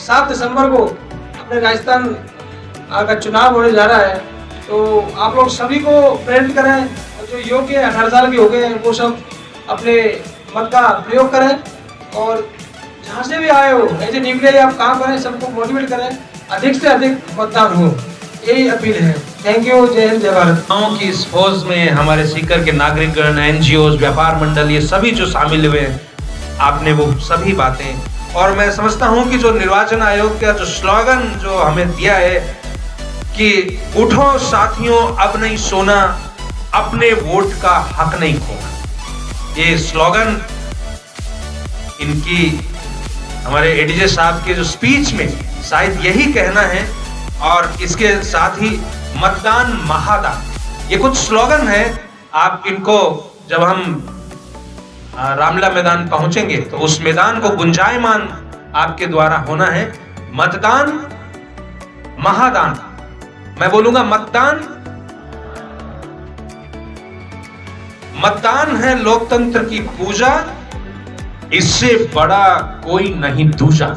7 दिसंबर को अपने राजस्थान का चुनाव होने जा रहा है, तो आप लोग सभी को प्रेरित करें और जो योग्य 18 साल के हो गए हैं वो सब अपने मत का प्रयोग करें, और जहाँ से भी आए हो एज ए न्यूक्लियर आप काम करें, सबको मोटिवेट करें, अधिक से अधिक मतदान हो, यही अपील है। Thank you. जय हिंद, जय भारत। गाँव की इस फौज में हमारे सीकर के नागरिकगण, एनजीओ, व्यापार मंडल, ये सभी जो शामिल हुए हैं, आपने वो सभी बातें, और मैं समझता हूं कि जो निर्वाचन आयोग का जो स्लोगन जो हमें दिया है कि उठो साथियों अब नहीं सोना, अपने वोट का हक नहीं खोना, ये स्लोगन इनकी हमारे एडीजे साहब के जो स्पीच में शायद यही कहना है, और इसके साथ ही मतदान महादान, ये कुछ स्लोगन है। आप इनको जब हम रामला मैदान पहुंचेंगे तो उस मैदान को गुंजायमान आपके द्वारा होना है। मतदान महादान, मैं बोलूंगा मतदान, मतदान है लोकतंत्र की पूजा, इससे बड़ा कोई नहीं दूजा।